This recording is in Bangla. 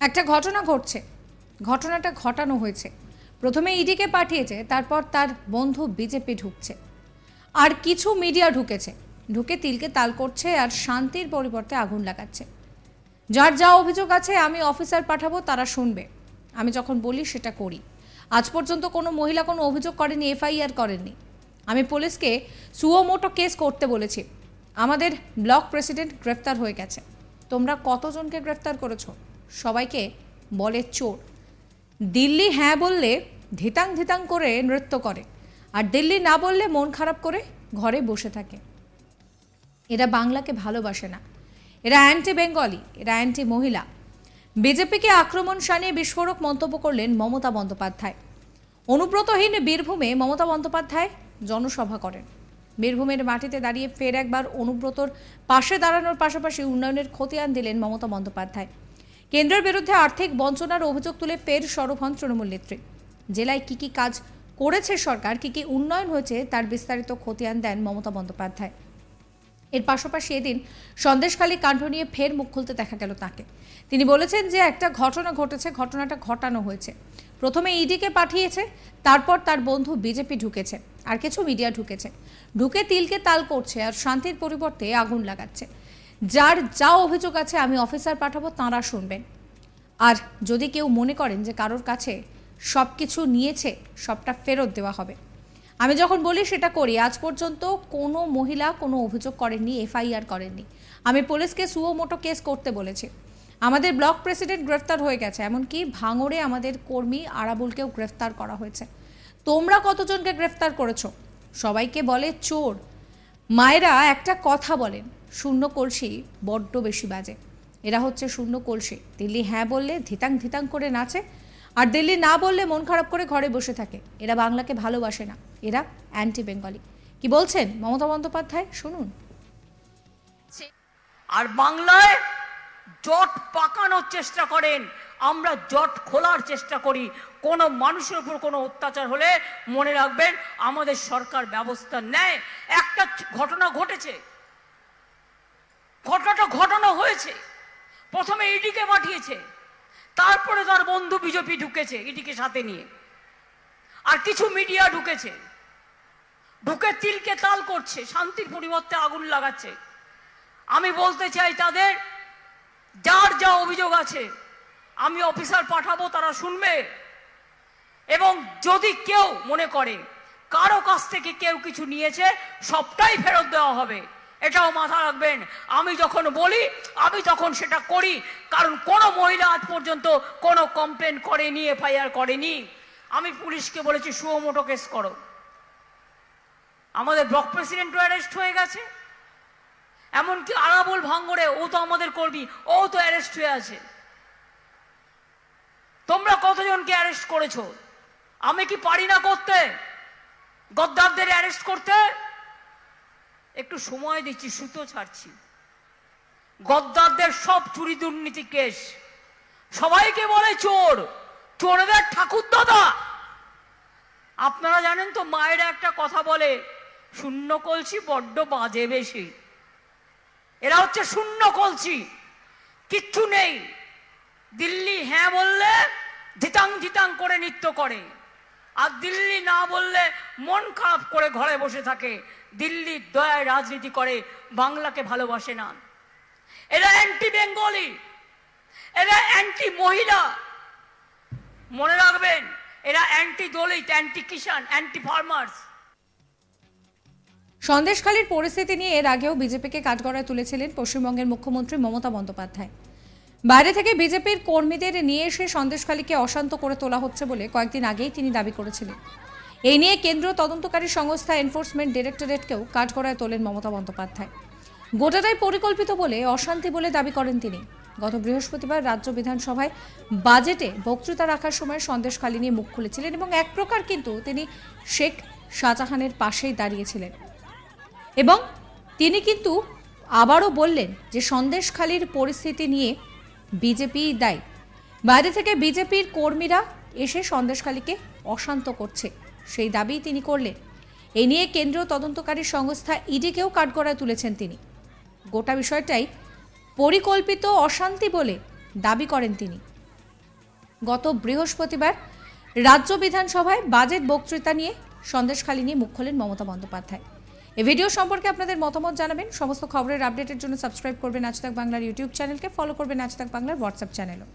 একটা ঘটনা ঘটছে, ঘটনাটা ঘটানো হয়েছে। প্রথমে ইডিকে পাঠিয়েছে, তারপর তার বন্ধু বিজেপি ঢুকছে, আর কিছু মিডিয়া ঢুকেছে, ঢুকে তিলকে তাল করছে আর শান্তির পরিবর্তে আগুন লাগাচ্ছে। যার যা অভিযোগ আছে আমি অফিসার পাঠাবো, তারা শুনবে। আমি যখন বলি সেটা করি। আজ পর্যন্ত কোনো মহিলা কোনো অভিযোগ করেনি, এফআইআর করেননি। আমি পুলিশকে সুমোটো কেস করতে বলেছি। আমাদের ব্লক প্রেসিডেন্ট গ্রেফতার হয়ে গেছে। তোমরা কতজনকে গ্রেফতার করেছো? সবাইকে বলে চোর। দিল্লি হ্যাঁ বললে ধিতাং ধিতাং করে নৃত্য করে, আর দিল্লি না বললে মন খারাপ করে ঘরে বসে থাকে। এরা বাংলাকে ভালোবাসে না, এরা অ্যান্টি বেঙ্গলি, এরা অ্যান্টি মহিলা। বিজেপিকে আক্রমণ শানিয়ে বিস্ফোরক মন্তব্য করলেন মমতা বন্দ্যোপাধ্যায়। অনুব্রতহীন বীরভূমে মমতা বন্দ্যোপাধ্যায় জনসভা করেন। বীরভূমের মাটিতে দাঁড়িয়ে ফের একবার অনুব্রতর পাশে দাঁড়ানোর পাশাপাশি উন্নয়নের খতিয়ান দিলেন মমতা বন্দ্যোপাধ্যায়। কেন্দ্রের বিরুদ্ধে আর্থিক বঞ্চনার অভিযোগ তুলে ফের সরব হন তৃণমূল নেত্রী। জেলায় কি কি কাজ করেছে সরকার, কি কি উন্নয়ন হয়েছে তার বিস্তারিত খতিয়ান দেন মমতা বন্দ্যোপাধ্যায়। এর পাশাপাশি এদিন সন্দেশখালী কাণ্ড নিয়ে ফের মুখ খুলতে দেখা গেল তাকে। তিনি বলেছেন যে একটা ঘটনা ঘটেছে, ঘটনাটা ঘটানো হয়েছে। প্রথমে ইডিকে পাঠিয়েছে, তারপর তার বন্ধু বিজেপি ঢুকেছে, আর কিছু মিডিয়া ঢুকেছে, ঢুকে তিলকে তাল করছে আর শান্তির পরিবর্তে আগুন লাগাচ্ছে। যার যা অভিযোগ আছে আমি অফিসার পাঠাবো, তাঁরা শুনবেন। আর যদি কেউ মনে করেন যে কারোর কাছে সব কিছু নিয়েছে, সবটা ফেরত দেওয়া হবে। আমি যখন বলি সেটা করি। আজ পর্যন্ত কোনো মহিলা কোনো অভিযোগ করেননি, এফআইআর করেননি। আমি পুলিশকে সুমোটো কেস করতে বলেছি। আমাদের ব্লক প্রেসিডেন্ট গ্রেফতার হয়ে গেছে, এমনকি ভাঙড়ে আমাদের কর্মী আরাবুলকেও গ্রেফতার করা হয়েছে। তোমরা কতজনকে গ্রেফতার করেছো? সবাইকে বলে চোর। মায়েরা একটা কথা বলেন, শূন্য কলসি বড্ড বেশি বাজে। এরা হচ্ছে শূন্য কলসি। দিল্লি হ্যাঁ বললে ধিতাং ধিতাং করে নাচে, আর দিল্লি না বললে মন খারাপ করে ঘরে বসে থাকে। এরা বাংলাকে ভালোবাসে না, এরা অ্যান্টি বেঙ্গলি। কি বলছেন মমতা বন্দ্যোপাধ্যায়, শুনুন। আর বাংলায় জট পাকানোর চেষ্টা করেন, আমরা জট খোলার চেষ্টা করি। কোনো মানুষের উপর কোনো অত্যাচার হলে মনে রাখবেন আমাদের সরকার ব্যবস্থা নেয়। একটা ঘটনা ঘটেছে, ঘটনাটা ঘটানো হয়েছে। প্রথমে ইডিকে পাঠিয়েছে, তারপরে তার বন্ধু বিজেপি ঢুকেছে ইডিকে সাথে নিয়ে, আর কিছু মিডিয়া ঢুকেছে, ঢুকে তিলকে তাল করছে, শান্তির পরিবর্তে আগুন লাগাচ্ছে। আমি বলতে চাই তাদের যার যা অভিযোগ আছে আমি অফিসার পাঠাবো, তারা শুনবে। এবং যদি কেউ মনে করে কারো কাছ থেকে কেউ কিছু নিয়েছে, সবটাই ফেরত দেওয়া হবে, এটাও মাথা রাখবেন। আমি যখন বলি আমি তখন সেটা করি, কারণ কোনো মহিলা আজ পর্যন্ত কোনো কমপ্লেন করেনি, এফআইআর করেনি। আমি পুলিশকে বলেছি সুমোটো কেস করো। আমাদের ব্লক প্রেসিডেন্টও অ্যারেস্ট হয়ে গেছে, এমনকি আরাবুল ভাঙড়ে, ও তো আমাদের কর্মী, ও তো অ্যারেস্ট হয়ে আছে। তোমরা কতজনকে অ্যারেস্ট করেছো? আমি কি পারি না করতে, গদ্দারদের অ্যারেস্ট করতে? একটু সময় দিচ্ছি, সুতো ছাড়ছি। গদ্দারদের সব চুরি দুর্নীতি কেস, সবাইকে বলে চোর, চোরদের ঠাকুর দাদা। আপনারা জানেন তো, মায়েরা একটা কথা বলে, শূন্য কলসি বড্ড বাজে বেশি। এরা হচ্ছে শূন্য কলসি, কিচ্ছু নেই। দিল্লি হ্যাঁ বললে ধিতাং ধিতাং করে নৃত্য করে, আর দিল্লি না বললে মন খারাপ করে ঘরে বসে থাকে। দিল্লির দয়ায় রাজনীতি করে, বাংলাকে ভালোবাসে না। এরা অ্যান্টি বেঙ্গলি, এরা অ্যান্টি মহিলা। মনে রাখবেন, এরা অ্যান্টি দলিত, অ্যান্টি কিষাণ, অ্যান্টি ফার্মার্স। সন্দেশখালীর পরিস্থিতি নিয়ে এর আগেও বিজেপিকে কাঠগড়ায় তুলেছিলেন পশ্চিমবঙ্গের মুখ্যমন্ত্রী মমতা বন্দ্যোপাধ্যায়। বাইরে থেকে বিজেপির কর্মীদের নিয়ে এসে সন্দেশখালীকে অশান্ত করে তোলা হচ্ছে বলে কয়েকদিন আগেই তিনি দাবি করেছিলেন। এই নিয়ে কেন্দ্রীয় তদন্তকারী সংস্থা এনফোর্সমেন্ট ডিরেক্টরেটকেও কাঠগড়ায় তোলেন মমতা বন্দ্যোপাধ্যায়। গোটাটাই পরিকল্পিত বলে, অশান্তি বলে দাবি করেন তিনি। গত বৃহস্পতিবার রাজ্য বিধানসভায় বাজেটে বক্তৃতা রাখার সময় সন্দেশখালী নিয়ে মুখ খুলেছিলেন এবং এক প্রকার কিন্তু তিনি শেখ শাহজাহানের পাশেই দাঁড়িয়েছিলেন। এবং তিনি কিন্তু আবারও বললেন যে সন্দেশখালীর পরিস্থিতি নিয়ে বিজেপি দায়ী। বাইরে থেকে বিজেপির কর্মীরা এসে সন্দেশখালীকে অশান্ত করছে, সেই দাবি তিনি করলেন। এই নিয়ে কেন্দ্রীয় তদন্তকারী সংস্থা ইডিকেও কাঠগড়ায় তুলেছেন তিনি। গোটা বিষয়টাই পরিকল্পিত অশান্তি বলে দাবি করেন তিনি। গত বৃহস্পতিবার রাজ্য বিধানসভায় বাজেট বক্তৃতা নিয়ে সন্দেশখালী নিয়ে মুখ খোলেন মমতা বন্দ্যোপাধ্যায়। এই ভিডিও সম্পর্কে আপনাদের মতামত জানাবেন। সমস্ত খবরের আপডেটের জন্য সাবস্ক্রাইব করবেন আজ তাক বাংলার ইউটিউব চ্যানেলকে, ফলো করবেন আজ তাক বাংলার হোয়াটসঅ্যাপ চ্যানেলও।